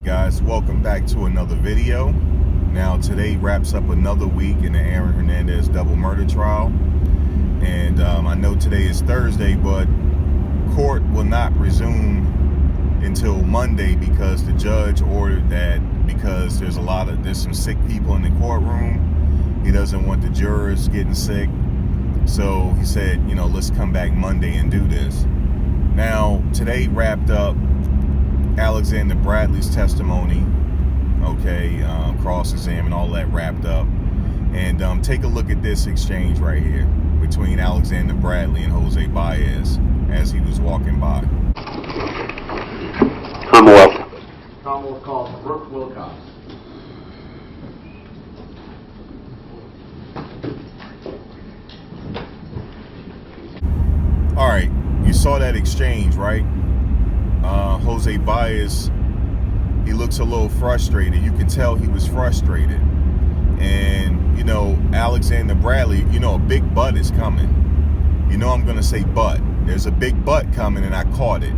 Guys, welcome back to another video. Now today wraps up another week in the Aaron Hernandez double murder trial, and I know today is Thursday, but court will not resume until Monday because the judge ordered that because there's some sick people in the courtroom. He doesn't want the jurors getting sick, so he said, let's come back Monday and do this. Now today wrapped up Alexander Bradley's testimony, cross-exam and all that wrapped up. And take a look at this exchange right here between Alexander Bradley and Jose Baez as he was walking by. Commonwealth calls Brooke Wilcox. All right, you saw that exchange, right? Jose Baez, he looks a little frustrated. You can tell he was frustrated. And, Alexander Bradley, a big butt is coming. I'm going to say butt. There's a big butt coming, and I caught it.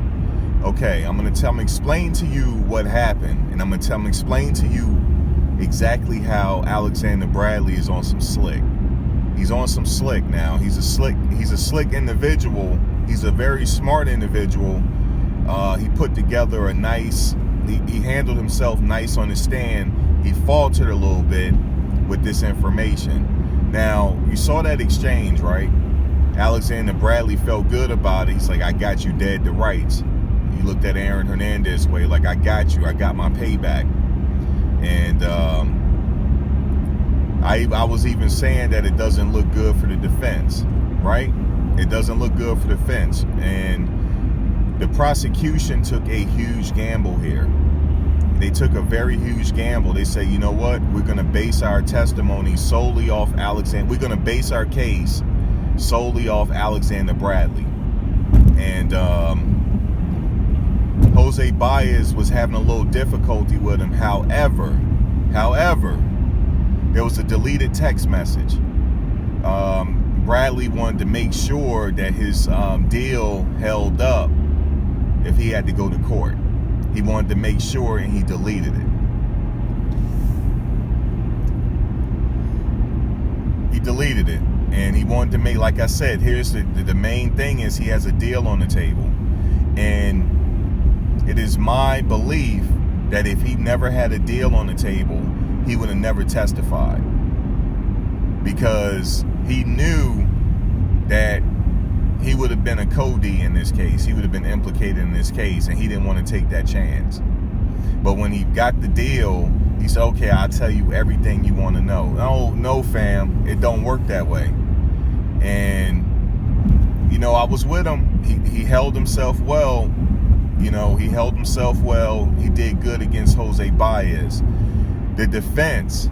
Okay, I'm going to explain to you what happened. And I'm going to explain to you exactly how Alexander Bradley is on some slick. He's on some slick now. He's a slick individual. He's a very smart individual. He put together a nice, he handled himself nice on the stand. He faltered a little bit with this information. Now, you saw that exchange, right? Alexander Bradley felt good about it. He's like, I got you dead to rights. He looked at Aaron Hernandez way, like, I got you. I got my payback. And I was even saying that it doesn't look good for the defense, right? It doesn't look good for the defense. And the prosecution took a huge gamble here. They took a very huge gamble. They say, you know what? We're going to base our testimony solely off Alexander. We're going to base our case solely off Alexander Bradley. And Jose Baez was having a little difficulty with him. However, there was a deleted text message. Bradley wanted to make sure that his deal held up if he had to go to court. He wanted to make sure, and he deleted it. He deleted it, and he wanted to make, like I said, here's the main thing is he has a deal on the table. And it is my belief that if he never had a deal on the table, he would have never testified. Because he knew that he would have been a co-D in this case. He would have been implicated in this case, and he didn't want to take that chance. But when he got the deal, he said, okay, I'll tell you everything you want to know. No, fam, it don't work that way. And, I was with him. He held himself well. He held himself well. He did good against Jose Baez. The defense,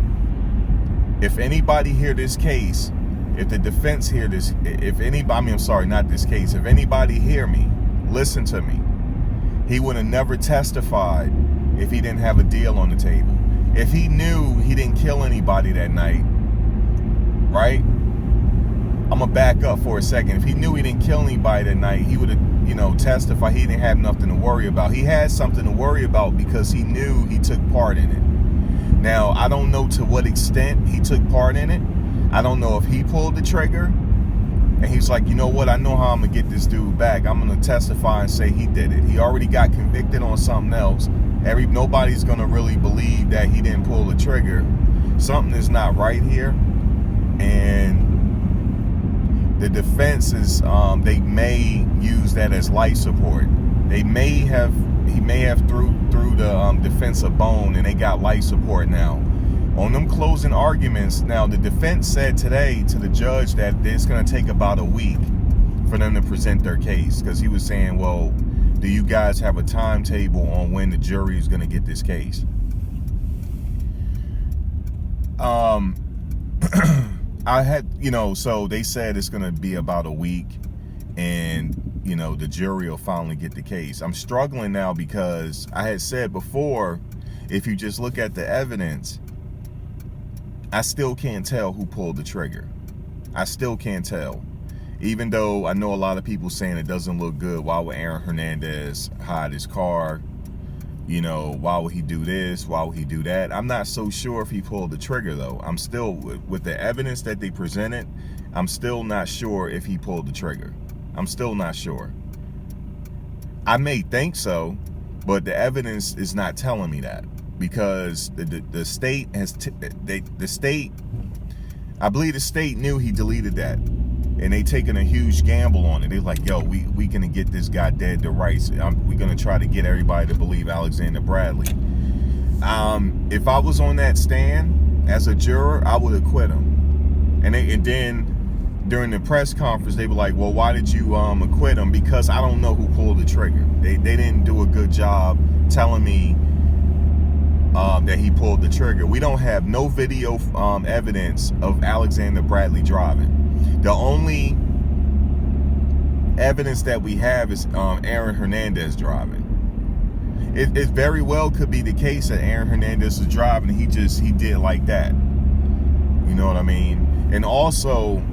if anybody hear this case, if the defense hear this, if anybody hear me, listen to me. He would have never testified if he didn't have a deal on the table. If he knew he didn't kill anybody that night, right? I'm going to back up for a second. If he knew he didn't kill anybody that night, he would have, testified. He didn't have nothing to worry about. He had something to worry about because he knew he took part in it. Now, I don't know to what extent he took part in it. I don't know if he pulled the trigger and he's like, you know what? I know how I'm going to get this dude back. I'm going to testify and say he did it. He already got convicted on something else. Nobody's going to really believe that he didn't pull the trigger. Something is not right here. And the defense is, they may use that as life support. He may have threw the defense a bone, and they got life support now. On them closing arguments, now the defense said today to the judge that it's going to take about a week for them to present their case, because he was saying, well, do you guys have a timetable on when the jury is going to get this case? I had, so they said it's going to be about a week, and, the jury will finally get the case. I'm struggling now because I had said before, if you just look at the evidence, I still can't tell who pulled the trigger. I still can't tell. Even though I know a lot of people saying it doesn't look good. Why would Aaron Hernandez hide his car? You know, why would he do this? Why would he do that? I'm not so sure if he pulled the trigger, though. I'm still, with the evidence that they presented, I'm still not sure if he pulled the trigger. I'm still not sure. I may think so, but the evidence is not telling me that, because the state has, the state, I believe the state knew he deleted that. And they taking a huge gamble on it. They're like, yo, we gonna get this guy dead to rights. We're gonna try to get everybody to believe Alexander Bradley. If I was on that stand as a juror, I would acquit him. And then during the press conference, they were like, well, why did you acquit him? Because I don't know who pulled the trigger. They didn't do a good job telling me that he pulled the trigger. We don't have no video evidence of Alexander Bradley driving. The only evidence that we have is Aaron Hernandez driving. It very well could be the case that Aaron Hernandez was driving and he did like that. You know what I mean? And also,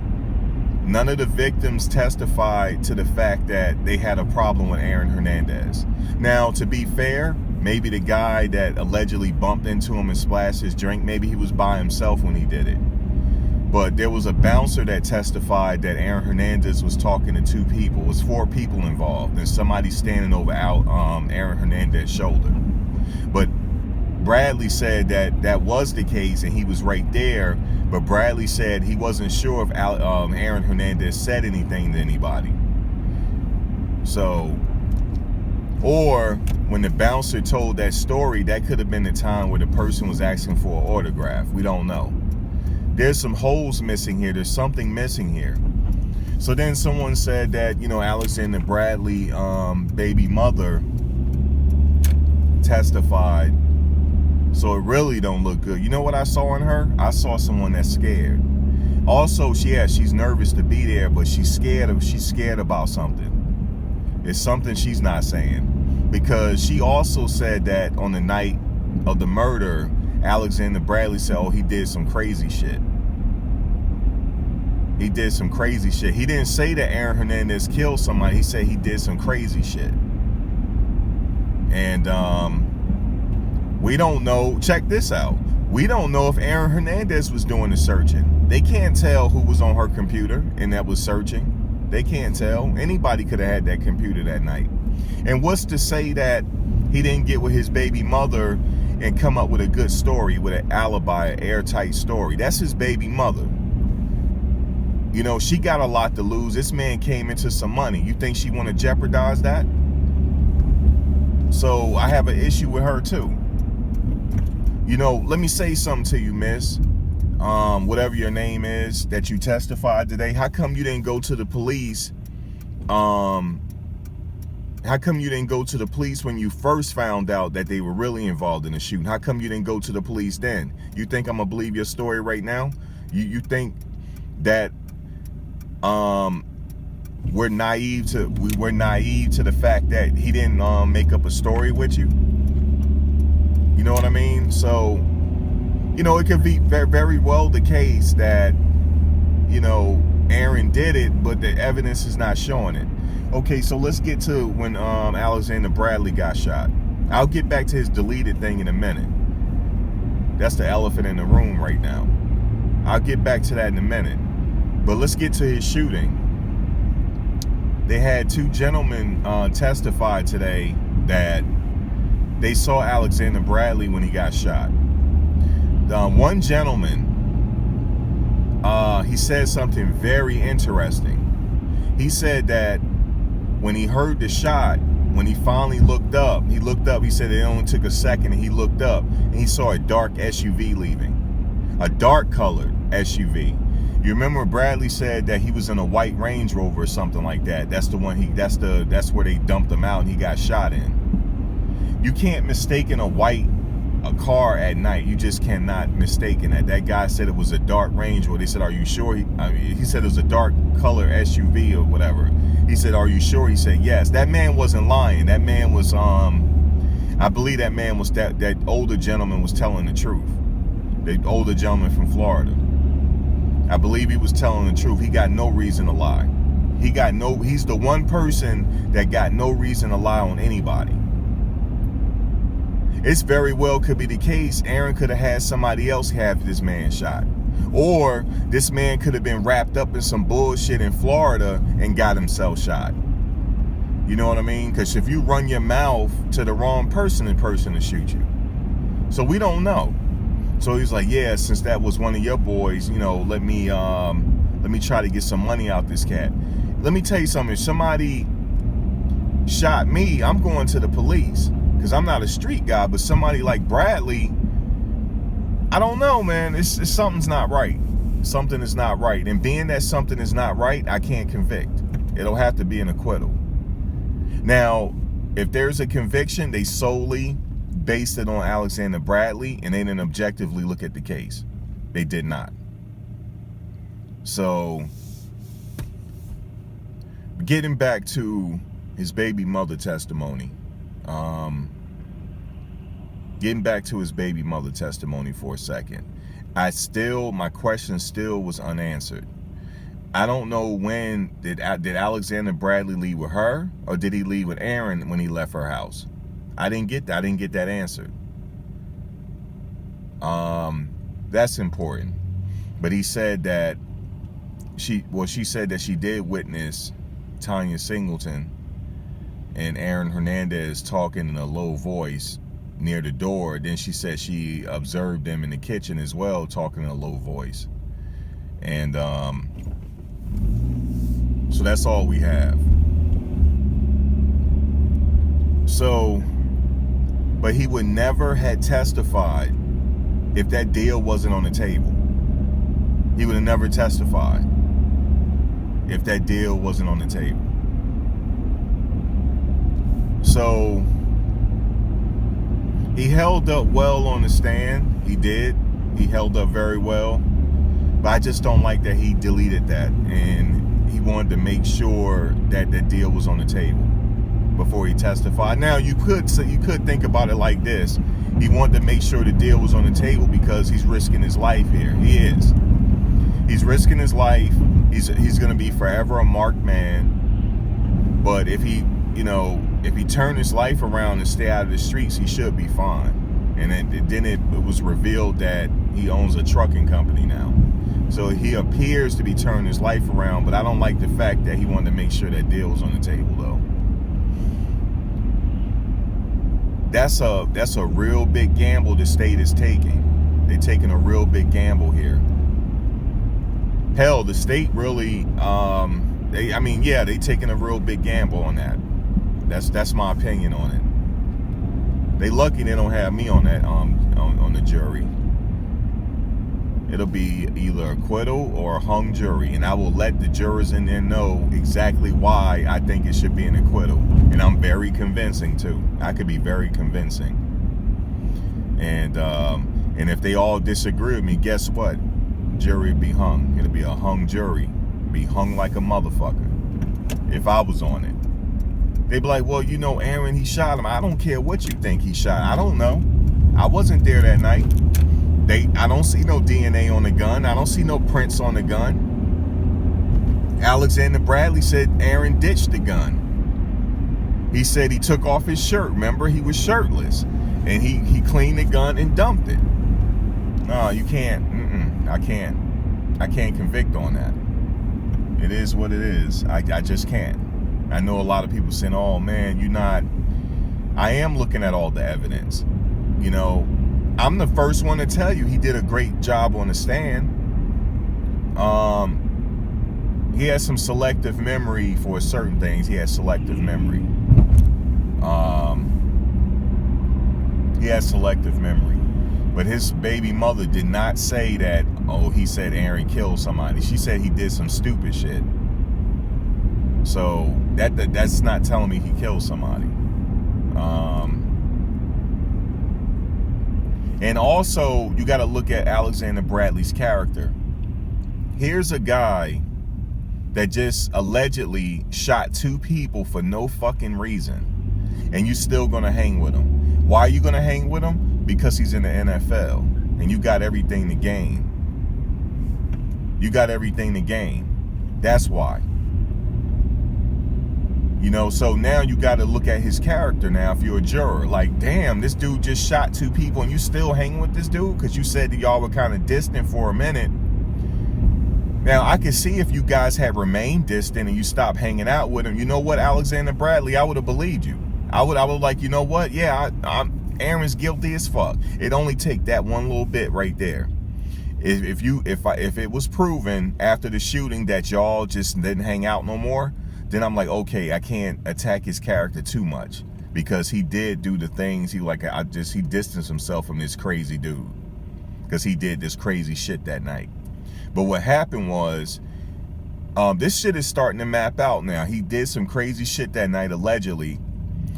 none of the victims testified to the fact that they had a problem with Aaron Hernandez. Now, to be fair, maybe the guy that allegedly bumped into him and splashed his drink, maybe he was by himself when he did it. But there was a bouncer that testified that Aaron Hernandez was talking to two people. It was 4 people involved, and somebody standing over Aaron Hernandez's shoulder. But Bradley said that that was the case, and he was right there. But Bradley said he wasn't sure if Aaron Hernandez said anything to anybody. So, or when the bouncer told that story, that could have been the time where the person was asking for an autograph. We don't know. There's some holes missing here. There's something missing here. So then someone said that, you know, Alexander Bradley, baby mother, testified. So it really don't look good. You know what I saw in her? I saw someone that's scared. Also, she's nervous to be there, but she's scared about something. It's something she's not saying. Because she also said that on the night of the murder, Alexander Bradley said, oh, he did some crazy shit. He did some crazy shit. He didn't say that Aaron Hernandez killed somebody. He said he did some crazy shit. And we don't know. Check this out. We don't know if Aaron Hernandez was doing the searching. They can't tell who was on her computer and that was searching. They can't tell. Anybody could have had that computer that night. And what's to say that he didn't get with his baby mother and come up with a good story, with an alibi, an airtight story? That's his baby mother. You know, she got a lot to lose. This man came into some money. You think she want to jeopardize that? So I have an issue with her too. You know, let me say something to you, miss. Whatever your name is that you testified today, how come you didn't go to the police? How come you didn't go to the police when you first found out that they were really involved in the shooting? How come you didn't go to the police then? You think I'm gonna believe your story right now? You think that we're naive to the fact that he didn't make up a story with you? You know what I mean? So, you know, it could be very, very well the case that, you know, Aaron did it, but the evidence is not showing it. Okay, so let's get to when Alexander Bradley got shot. I'll get back to his deleted thing in a minute. That's the elephant in the room right now. I'll get back to that in a minute. But let's get to his shooting. They had 2 gentlemen testify today that they saw Alexander Bradley when he got shot. One gentleman, he said something very interesting. He said that when he heard the shot, when he finally looked up, he said it only took a second, and he looked up and he saw a dark SUV leaving. A dark colored SUV. You remember Bradley said that he was in a white Range Rover or something like that. That's the one that's where they dumped him out and he got shot in. You can't mistake a car at night. You just cannot mistake that. That guy said it was a dark Range Rover. They said, are you sure? He said it was a dark color SUV or whatever. He said, are you sure? He said, yes. That man wasn't lying. That man was, I believe that man was, that older gentleman was telling the truth. The older gentleman from Florida. I believe he was telling the truth. He got no reason to lie. He's the one person that got no reason to lie on anybody. it's very well could be the case Aaron could have had somebody else have this man shot. Or this man could have been wrapped up in some bullshit in Florida and got himself shot. You know what I mean? Because if you run your mouth to the wrong person, the person will shoot you. So we don't know. So he's like, yeah, since that was one of your boys, you know, let me try to get some money out this cat. Let me tell you something. If somebody shot me, I'm going to the police. Because I'm not a street guy, but somebody like Bradley, I don't know, man. It's something's not right. Something is not right. And being that something is not right, I can't convict. It'll have to be an acquittal. Now, if there's a conviction, they solely based it on Alexander Bradley, and they didn't objectively look at the case. They did not. So, getting back to his baby mother testimony. Getting back to his baby mother testimony for a second. My question still was unanswered. I don't know when did Alexander Bradley leave with her, or did he leave with Aaron when he left her house? I didn't get that answered. That's important. But he said that she said that she did witness Tanya Singleton and Aaron Hernandez talking in a low voice near the door. Then she said she observed them in the kitchen as well, talking in a low voice. And so that's all we have. So, but he would never had testified if that deal wasn't on the table. He would have never testified if that deal wasn't on the table. So, he held up well on the stand. He did. He held up very well. But I just don't like that he deleted that. And he wanted to make sure that that deal was on the table before he testified. Now, you could think about it like this. He wanted to make sure the deal was on the table because he's risking his life here. He is. He's risking his life. He's going to be forever a marked man. But if he turned his life around and stay out of the streets, he should be fine. And then it was revealed that he owns a trucking company now. So he appears to be turning his life around, but I don't like the fact that he wanted to make sure that deal was on the table, though. That's a real big gamble the state is taking. They're taking a real big gamble here. Hell, the state really, they taking a real big gamble on that. That's my opinion on it. They lucky they don't have me on that on the jury. It'll be either acquittal or a hung jury, and I will let the jurors in there know exactly why I think it should be an acquittal. And I'm very convincing too. I could be very convincing. And if they all disagree with me, guess what? Jury will be hung. It'll be a hung jury. Be hung like a motherfucker. If I was on it. They'd be like, well, Aaron, he shot him. I don't care what you think he shot. I don't know. I wasn't there that night. I don't see no DNA on the gun. I don't see no prints on the gun. Alexander Bradley said Aaron ditched the gun. He said he took off his shirt. Remember, he was shirtless. And he cleaned the gun and dumped it. No, you can't. I can't convict on that. It is what it is. I just can't. I know a lot of people saying, oh man, you're not. I am looking at all the evidence. I'm the first one to tell you he did a great job on the stand. He has some selective memory for certain things. He has selective memory. But his baby mother did not say that, he said Aaron killed somebody. She said he did some stupid shit. So that's not telling me he killed somebody. And also, you got to look at Alexander Bradley's character. Here's a guy that just allegedly shot 2 people for no fucking reason. And you still going to hang with him. Why are you going to hang with him? Because he's in the NFL. And you got everything to gain. That's why. You know, so now you got to look at his character now if you're a juror. Like, damn, this dude just shot 2 people and you still hanging with this dude? Because you said that y'all were kind of distant for a minute. Now, I can see if you guys had remained distant and you stopped hanging out with him. You know what, Alexander Bradley, I would have believed you. I would like, you know what? Yeah, Aaron's guilty as fuck. It only take that one little bit right there. If it was proven after the shooting that y'all just didn't hang out no more, then I'm like, okay, I can't attack his character too much because he did do the things he distanced himself from this crazy dude because he did this crazy shit that night. But what happened was, this shit is starting to map out now. He did some crazy shit that night allegedly,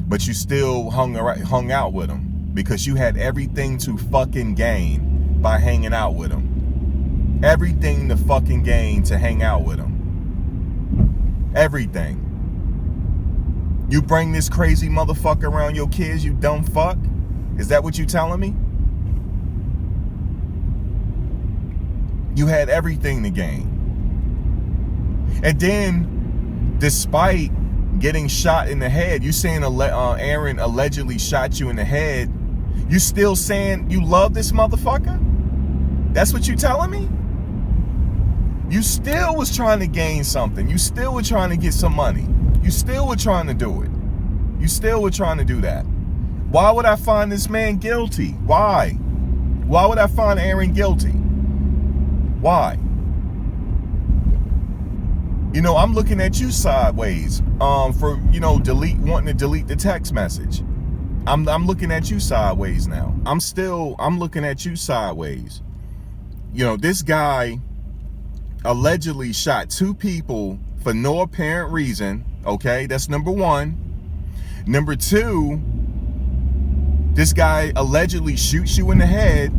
but you still hung out with him because you had everything to fucking gain by hanging out with him. Everything to fucking gain to hang out with him. Everything. You bring this crazy motherfucker around your kids, you dumb fuck? Is that what you telling me? You had everything to gain. And then, despite getting shot in the head, you saying Aaron allegedly shot you in the head, you still saying you love this motherfucker? That's what you telling me? You still was trying to gain something. You still were trying to get some money. You still were trying to do it. You still were trying to do that. Why would I find this man guilty? Why? Why would I find Aaron guilty? Why? You know, I'm looking at you sideways for, you know, wanting to delete the text message. I'm looking at you sideways now. I'm looking at you sideways. You know, this guy allegedly shot 2 people for no apparent reason. Okay, that's number 1. Number 2, this guy allegedly shoots you in the head,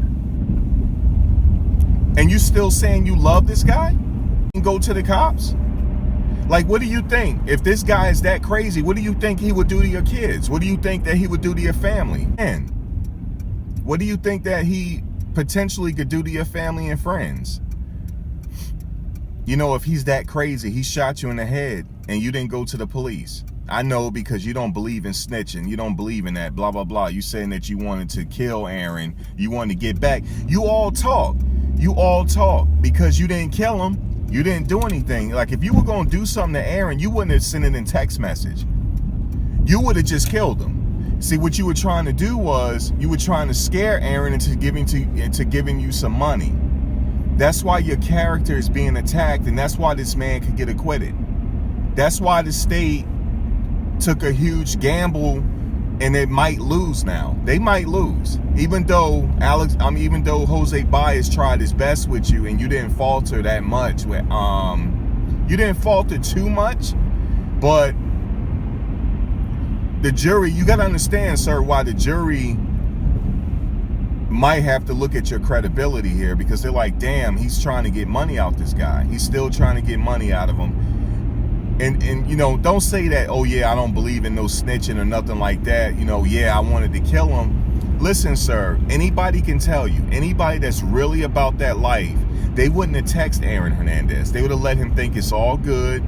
and you still saying you love this guy? And go to the cops? Like, what do you think? If this guy is that crazy, what do you think he would do to your kids? What do you think that he would do to your family? And what do you think that he potentially could do to your family and friends? You know, if he's that crazy, he shot you in the head and you didn't go to the police. I know, because you don't believe in snitching. You don't believe in that, blah, blah, blah. You saying that you wanted to kill Aaron. You wanted to get back. You all talk. You all talk because you didn't kill him. You didn't do anything. Like, if you were going to do something to Aaron, you wouldn't have sent it in text message. You would have just killed him. See, what you were trying to do was you were trying to scare Aaron into giving you some money. That's why your character is being attacked, and that's why this man could get acquitted. That's why the state took a huge gamble, and it might lose now. They might lose. Even though Jose Baez tried his best with you and you didn't falter that much. You didn't falter too much, but the jury, you got to understand, sir, why the jury might have to look at your credibility here, because they're like, damn, he's trying to get money out this guy. He's still trying to get money out of him. And you know, don't say that, oh yeah, I don't believe in no snitching or nothing like that. You know, yeah, I wanted to kill him. Listen, sir, anybody can tell you, anybody that's really about that life, they wouldn't have texted Aaron Hernandez. They would have let him think it's all good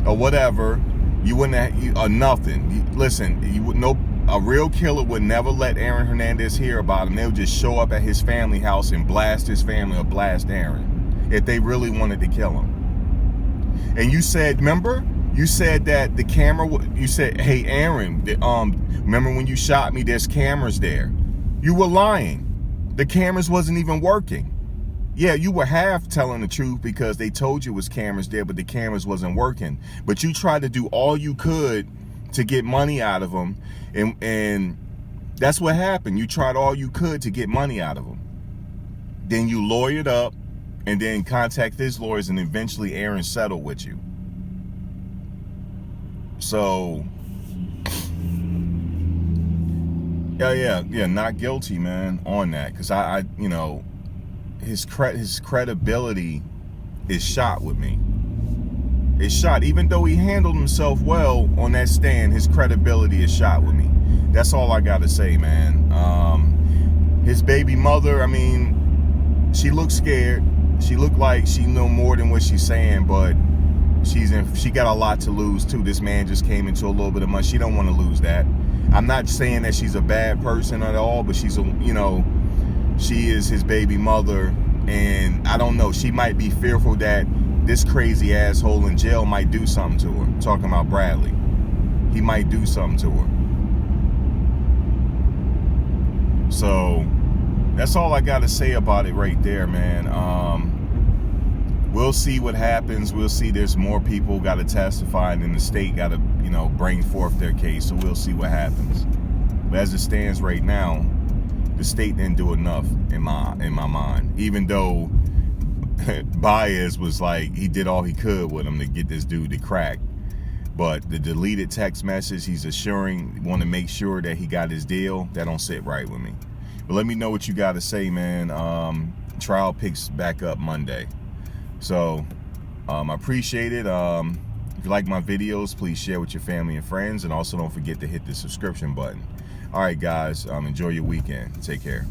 or whatever. You wouldn't have, or nothing. Listen, you would know. A real killer would never let Aaron Hernandez hear about him. They would just show up at his family house and blast his family or blast Aaron if they really wanted to kill him. And you said, remember? You said that the camera, you said, hey, Aaron, remember when you shot me, there's cameras there. You were lying. The cameras wasn't even working. Yeah, you were half telling the truth because they told you it was cameras there, but the cameras wasn't working. But you tried to do all you could to get money out of them, and that's what happened. You tried all you could to get money out of them. Then you lawyered up and then contacted his lawyers, and eventually Aaron settled with you. So yeah, not guilty, man, on that, because I you know, his credibility is shot with me. It's shot. Even though he handled himself well on that stand, his credibility is shot with me. That's all I gotta say, man. His baby mother, I mean, she looked scared. She looked like she knew more than what she's saying, but she got a lot to lose too. This man just came into a little bit of money. She don't want to lose that. I'm not saying that she's a bad person at all, but she's a, you know, she is his baby mother, and I don't know, she might be fearful that this crazy asshole in jail might do something to her. Talking about Bradley, he might do something to her. So that's all I got to say about it right there, man. We'll see what happens. We'll see. There's more people got to testify, and then the state got to, you know, bring forth their case. So we'll see what happens. But as it stands right now, the state didn't do enough in my mind. Even though Baez was like, he did all he could with him to get this dude to crack. But the deleted text message, he's assuring, want to make sure that he got his deal. That don't sit right with me. But let me know what you got to say, man. Trial picks back up Monday. So I appreciate it. If you like my videos, please share with your family and friends, and also don't forget to hit the subscription button. All right, guys, enjoy your weekend. Take care.